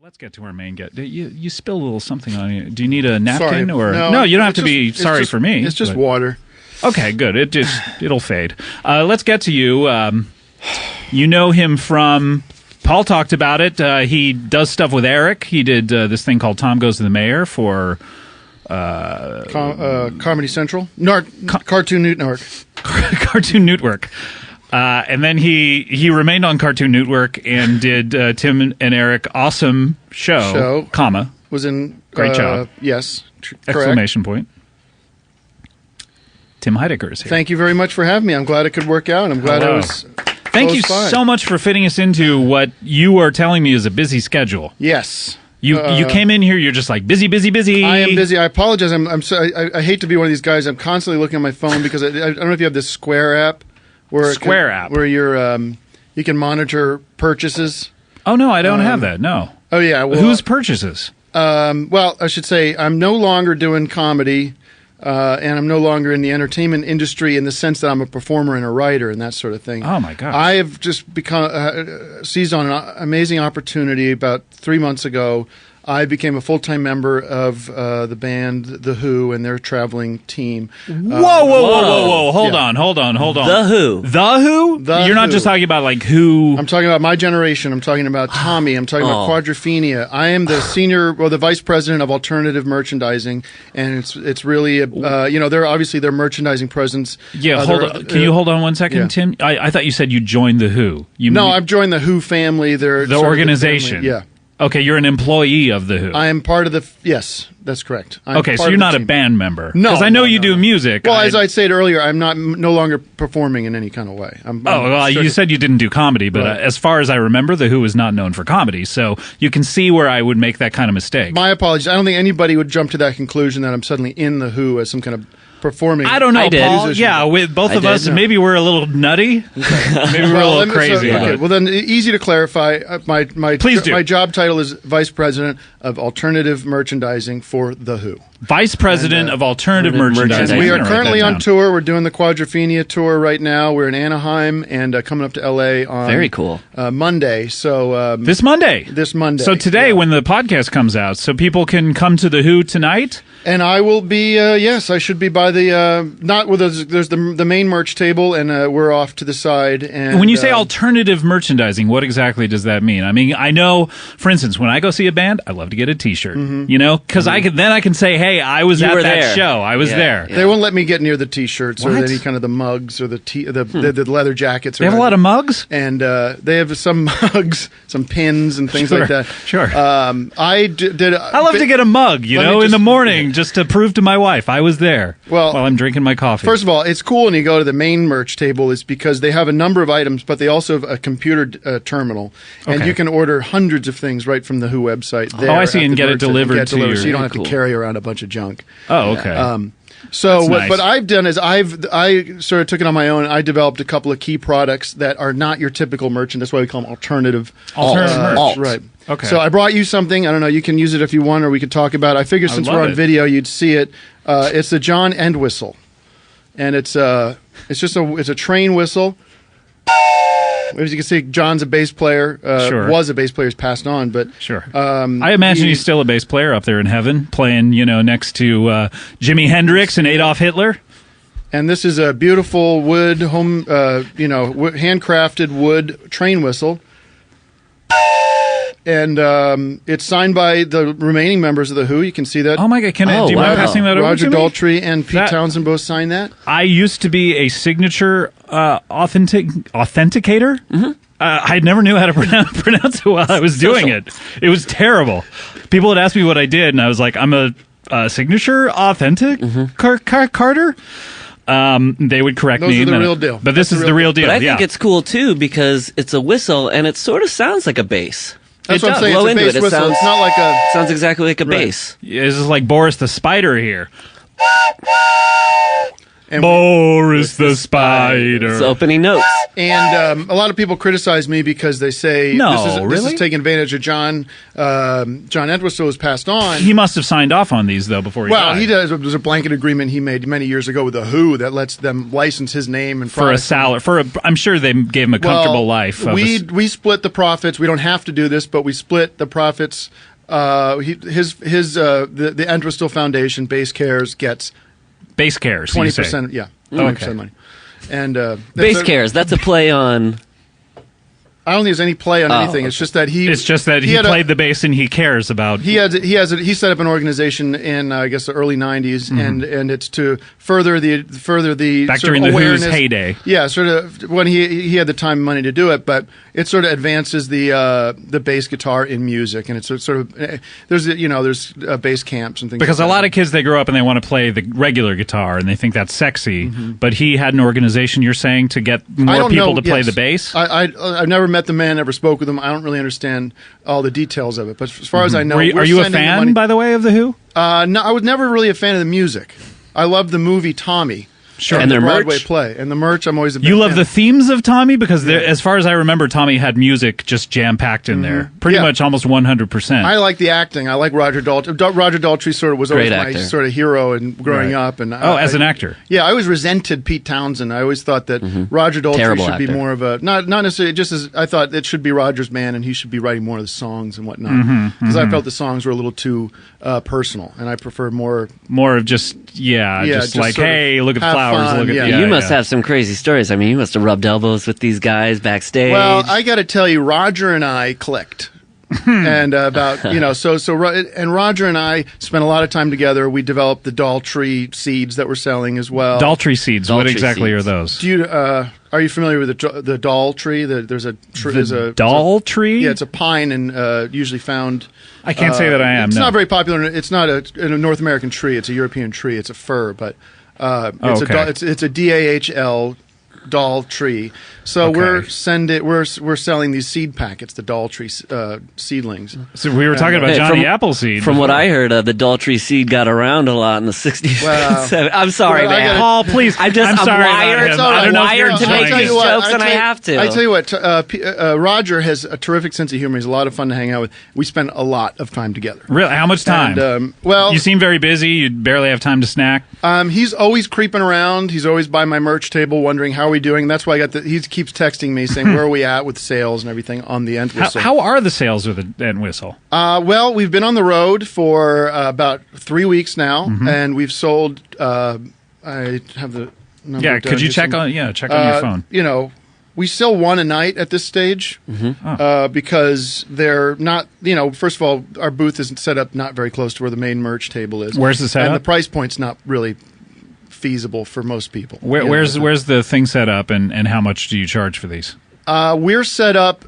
Let's get to our main get. You spilled a little something on you. Do you need a napkin or no? You don't have to be sorry for me. It's just water. Okay, good. It'll fade. Let's get to you. You know him from. Paul talked about it. He does stuff with Eric. He did this thing called Tom Goes to the Mayor for Comedy Central, Cartoon Network. Cartoon Network. And then he remained on Cartoon Network and did Tim and Eric awesome show, comma. Was in great job. Yes. Exclamation point. Tim Heidecker is here. Thank you very much for having me. I'm glad it could work out. I'm glad I was Thank you so much for fitting us into what you are telling me is a busy schedule. Yes. You came in here, you're just like busy. I am busy. I apologize. I hate to be one of these guys. I'm constantly looking at my phone because I don't know if you have this Square app. Where you're you can monitor purchases. Oh no, I don't have that. No. Oh yeah. Well, whose purchases? Well, I should say I'm no longer doing comedy, and I'm no longer in the entertainment industry in the sense that I'm a performer and a writer and that sort of thing. Oh my gosh. I have just become seized on an amazing opportunity about 3 months ago. I became a full-time member of the band The Who and their traveling team. Whoa. Hold on. The Who? You're not just talking about like Who. I'm talking about my generation. I'm talking about Tommy. I'm talking about Quadrophenia. I am the vice president of alternative merchandising, and it's really, their merchandising presence. Yeah, hold on. Can you hold on 1 second, yeah. Tim? I thought you said you joined The Who. I've joined The Who family. They're the organization. Yeah. Okay, you're an employee of The Who. I am part of the... Yes, that's correct. Okay, so you're not a band member. No. Because I know you do music. Well, as I said earlier, I'm no longer performing in any kind of way. You said you didn't do comedy, but right. As far as I remember, The Who is not known for comedy, so you can see where I would make that kind of mistake. My apologies. I don't think anybody would jump to that conclusion that I'm suddenly in The Who as some kind of performing. I don't know, Paul. Musician. Yeah, with both of us, maybe we're a little nutty. Maybe we're a little crazy. Well, then, easy to clarify. Please do. My job title is Vice President of Alternative Merchandising for The Who. Vice President of Alternative Merchandising. We are currently on tour. We're doing the Quadrophenia tour right now. We're in Anaheim and coming up to L.A. on very cool Monday. So this Monday. So today, when the podcast comes out, so people can come to The Who tonight. And I will be. Yes, I should be by the not with there's the main merch table, and we're off to the side. And when you say alternative merchandising, what exactly does that mean? I mean, I know, for instance, when I go see a band, I love to get a T-shirt. Mm-hmm. You know, because I can say, hey, I was at that show. I was there. Yeah. They won't let me get near the T-shirts or any kind of the mugs or the leather jackets. They have a lot of mugs, and they have some mugs, some pins, and things like that. Sure. I love to get a mug. In the morning. Just to prove to my wife I was there while I'm drinking my coffee. First of all, it's cool when you go to the main merch table is because they have a number of items, but they also have a computer terminal. And you can order hundreds of things right from the Who website. There I see, and get it delivered to you. So you don't have to carry around a bunch of junk. Oh, okay. What I've done is I sort of took it on my own. I developed a couple of key products that are not your typical merchant. That's why we call them alternative merch. Right. Okay. So I brought you something. I don't know. You can use it if you want, or we could talk about it. I figured since we're on video, you'd see it. It's the John End whistle, and it's a train whistle. As you can see, John's a bass player. Was a bass player. He's passed on, but sure. I imagine he's still a bass player up there in heaven, playing next to Jimi Hendrix and Adolf Hitler. And this is a beautiful wood handcrafted wood train whistle. And it's signed by the remaining members of The Who. You can see that. Oh, my God. Do you mind passing that over to me? Roger Daltrey and Pete Townsend both signed that. I used to be a signature authenticator. Mm-hmm. I never knew how to pronounce it while I was doing it. It was terrible. People would ask me what I did, and I was like, I'm a signature authentic Carter. They would correct me. Those are the real deal. But this is the real deal. But I think it's cool, too, because it's a whistle, and it sort of sounds like a bass. That's what I'm saying. It's a bass whistle. It's not like a... Sounds exactly like a bass. Yeah, this is like Boris the Spider here. And Boris the Spider. It's opening notes. And a lot of people criticize me because they say this is taking advantage of John Entwistle, who's passed on. He must have signed off on these though before he died. He does. It was a blanket agreement he made many years ago with the Who that lets them license his name and for a salary. I'm sure they gave him a comfortable life. We split the profits. We don't have to do this, but we split the profits. The Entwistle Foundation, Base Cares, gets Base Cares 20%. Yeah, 20% of money. And Base Cares. That's a play on. I don't think there's any play on anything. Okay. It's just that he played the bass and he cares about. He set up an organization in I guess the early '90s, and it's to further the back sort during of the awareness. Who's heyday. Yeah, sort of when he had the time and money to do it, but it sort of advances the bass guitar in music, and it's sort of there's bass camps and things. Because like a lot of kids, they grow up and they want to play the regular guitar and they think that's sexy, but he had an organization. You're saying to get more people to play the bass. I've never met the man, never spoke with him. I don't really understand all the details of it, but as far as I know, are you a fan, by the way, of the Who? No, I was never really a fan of the music. I love the movie Tommy. Sure. And their Broadway merch. play. And the merch, I'm always a big You love fan the themes of Tommy? Because as far as I remember, Tommy had music just jam-packed in there. Pretty much almost 100%. I like the acting. I like Roger Daltrey. Roger Daltrey sort of was always my sort of hero and growing up. And as an actor. Yeah, I always resented Pete Townsend. I always thought that Roger Daltrey should be more of a, not necessarily, just as I thought it should be Roger's man and he should be writing more of the songs and whatnot. Because I felt the songs were a little too personal and I prefer more of just, just like, hey, look at the flowers. Fun, look at You must have some crazy stories. I mean, you must have rubbed elbows with these guys backstage. Well, I got to tell you, Roger and I clicked. And about and Roger and I spent a lot of time together. We developed the Daltrey Seeds that we're selling as well. Daltrey Seeds. What exactly are those? Do you are you familiar with the Daltrey? There's a Daltrey. Yeah, it's a pine and usually found. I can't say that I am. It's not very popular. It's not a North American tree. It's a European tree. It's a fir, but it's a DAHL Daltrey. So we're selling these seed packets, the Daltrey seedlings. So we were talking about Johnny Appleseed. From what I heard, the Daltrey seed got around a lot in the 60s. Well, 70s. I'm sorry, man. Paul, please. I'm sorry. I'm wired to make these jokes, and I have to. I tell you what, Roger has a terrific sense of humor. He's a lot of fun to hang out with. We spend a lot of time together. Really? How much time? And, you seem very busy. You barely have time to snack. He's always creeping around. He's always by my merch table wondering how are we doing. That's why he keeps texting me saying where are we at with sales and everything on the Entwistle. How are the sales with the Entwistle? Well, we've been on the road for about 3 weeks now, and we've sold. I have the number. Yeah, could you check on your phone? We sell one a night at this stage because they're not. First of all, our booth isn't set up not very close to where the main merch table is. Where's the setup? And the price point's not really feasible for most people. Where's the thing set up, and how much do you charge for these? We're set up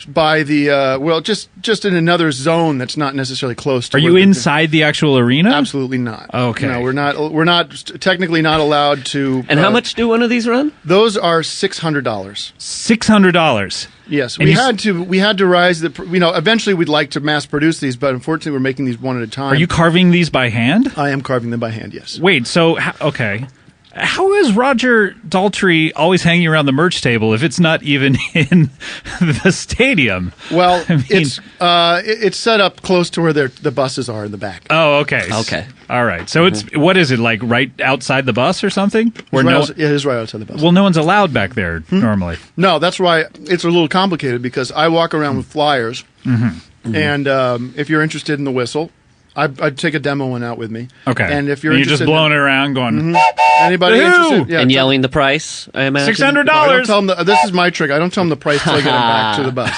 by the just in another zone that's not necessarily close to. Are you inside the actual arena? Absolutely not. Okay. No, we're not technically not allowed to. And how much do one of these run? Those are $600. $600. Yes, we had to rise the. Eventually we'd like to mass produce these, but unfortunately we're making these one at a time. Are you carving these by hand? I am carving them by hand. Yes. Wait. So okay. How is Roger Daltrey always hanging around the merch table if it's not even in the stadium? Well, it's set up close to where the buses are in the back. Oh, okay. Okay. All right. So what is it, like right outside the bus or something? It is right outside the bus. Well, no one's allowed back there normally. No, that's why it's a little complicated because I walk around with flyers, and if you're interested in the whistle, I'd take a demo one out with me. Okay. And if you're just blowing it around, going, anybody interested? Yeah, and yelling the price, I imagine. $600. I don't tell them this is my trick. I don't tell them the price till I get them back to the bus.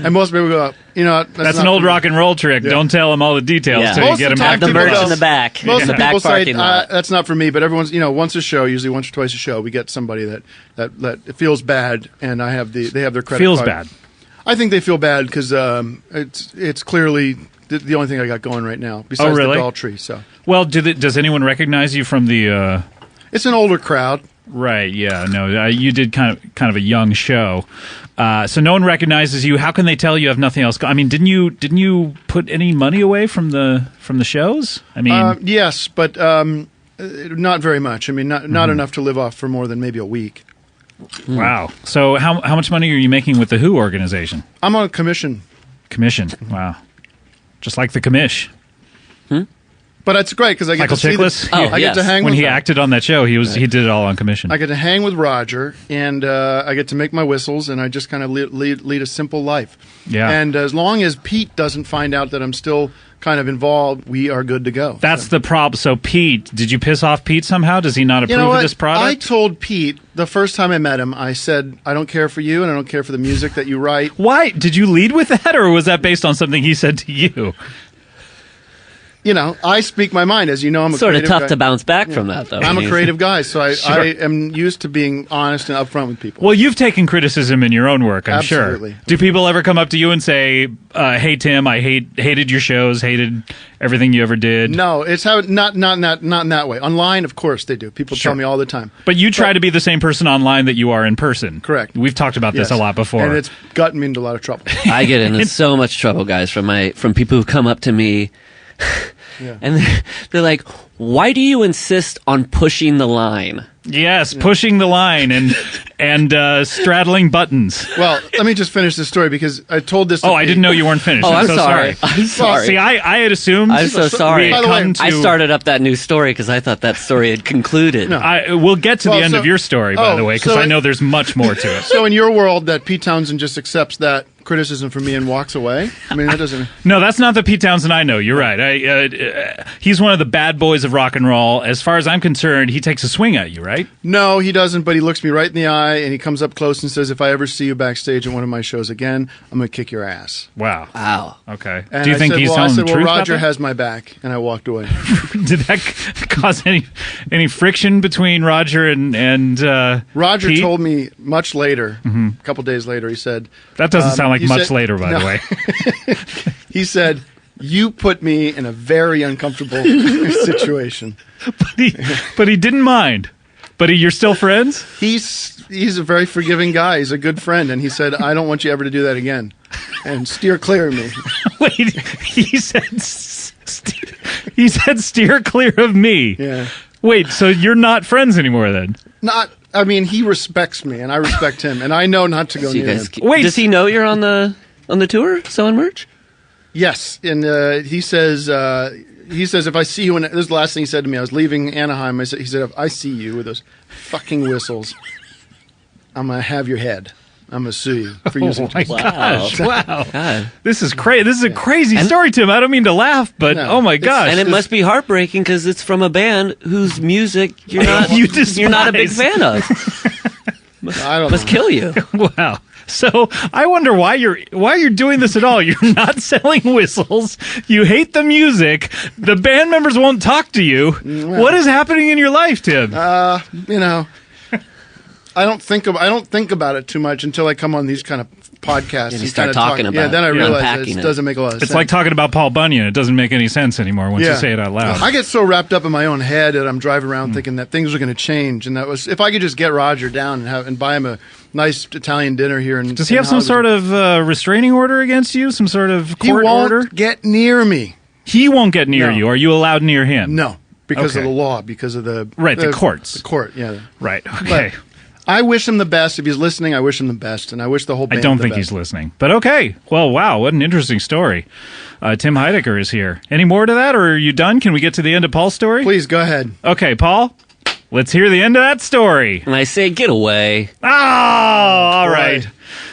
And most people go, that's an old rock and roll trick. Yeah. Don't tell them all the details till you get them back. The merch in the back. Most of the people say lot. That's not for me, but everyone's once a show, usually once or twice a show, we get somebody that feels bad, and they have their credit card. Feels bad. I think they feel bad because it's clearly the only thing I got going right now besides the Daltrey. So, well, does anyone recognize you from the? It's an older crowd. Right. Yeah. No. You did kind of a young show, so no one recognizes you. How can they tell you have nothing else? I mean, didn't you put any money away from the shows? I mean, yes, but not very much. I mean, not enough to live off for more than maybe a week. Wow. So how much money are you making with the Who organization? I'm on a commission. Commission. Wow. Just like the commish. But it's great because I get Michael to Chiklis? see I get to hang when with he him. acted on that show. He did it all on commission. I get to hang with Roger, and I get to make my whistles, and I just kind of lead a simple life. Yeah. And as long as Pete doesn't find out that I'm still kind of involved, we are good to go. That's the problem. So Pete, did you piss off Pete somehow? Does he not approve of this product? I told Pete the first time I met him, I said, I don't care for you, and I don't care for the music that you write. Why? Did you lead with that, or was that based on something he said to you? You know, I speak my mind. As you know, I'm a Sort of creative tough guy. to bounce back from that, though. I'm a creative guy, so I Sure. am used to being honest and upfront with people. Well, you've taken criticism in your own work, I'm Absolutely. sure. Do people ever come up to you and say, "Hey Tim, I hated your shows, hated everything you ever did"? No, it's how not in that way. Online, of course, they do. People Sure. tell me all the time. But you try to be the same person online that you are in person. Correct. We've talked about this Yes. a lot before. And it's gotten me into a lot of trouble. I get into so much trouble, guys, from people who come up to me, and they're like, "Why do you insist on pushing the line?" Yes, pushing the line and straddling buttons. Well, let me just finish this story because I told this to Oh, I Pete. didn't know you weren't finished. Oh, I'm so sorry. I'm sorry. See, I had assumed. I'm so sorry. we had By the way, come to- I started up that new story because I thought that story had concluded. No. We'll get to Well, the end so- of your story, by oh, the way, because so I it- know there's much more to it. So in your world, that Pete Townsend just accepts that criticism from me and walks away? I mean, that doesn't... No, that's not the Pete Townsend I know. You're right. He's one of the bad boys of rock and roll. As far as I'm concerned, he takes a swing at you, right? No, he doesn't, but he looks me right in the eye and he comes up close and says, if I ever see you backstage at one of my shows again, I'm going to kick your ass. Wow. Wow. Okay. And Do you think he's telling the truth about Roger that? has my back, and I walked away. Did that cause any friction between Roger and Roger Pete? told me much later, a couple days later, he said... That doesn't sound like he much said- later, by No. the way. He said, you put me in a very uncomfortable situation. But he didn't mind. But you're still friends? He's a very forgiving guy. He's a good friend, and he said, I don't want you ever to do that again. And steer clear of me. Wait, he said steer clear of me. Yeah. Wait, so you're not friends anymore then? I mean, he respects me, and I respect him, and I know not to go So you near guys, him. Wait. does he know you're on the tour selling merch? Yes, and he says if I see you, this is the last thing he said to me. I was leaving Anaheim. He said, if I see you with those fucking whistles, I'm gonna have your head. I'm gonna sue you for using. Oh my gosh! Wow, God. this is crazy. This is a crazy story, Tim. I don't mean to laugh, but No, oh my it's- gosh! And it must be heartbreaking because it's from a band whose music you're not you're not a big despise. fan of. I don't Must know. kill you. Wow. So I wonder why you're doing this at all. You're not selling whistles. You hate the music. The band members won't talk to you. What is happening in your life, Tim? You know, I don't think about it too much until I come on these kind of podcasts And you and start kinda talking about Yeah, then I it, realize unpacking it it. doesn't make a lot of sense. It's like talking about Paul Bunyan. It doesn't make any sense anymore once you say it out loud. I get so wrapped up in my own head that I'm driving around thinking that things are going to change, and that was if I could just get Roger down and buy him a nice Italian dinner here. Does he have some sort of restraining order against you? Some sort of He court won't order? get near me. He won't get near No. you. Are you allowed near him? No, because Okay. of the law, because of the courts. The court, yeah. Right. Okay. I wish him the best. If he's listening, I wish him the best, and I wish the whole I band don't the think best. he's listening. But okay. Well, wow. What an interesting story. Tim Heidecker is here. Any more to that, or are you done? Can we get to the end of Paul's story? Please go ahead. Okay, Paul. Let's hear the end of that story. And I say, get away. Oh, all Boy. right.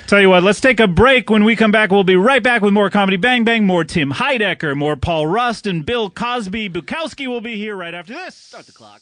Tell you what, let's take a break. When we come back, we'll be right back with more Comedy Bang Bang, more Tim Heidecker, more Paul Rust, and Bill Cosby. Bukowski will be here right after this. Start the clock.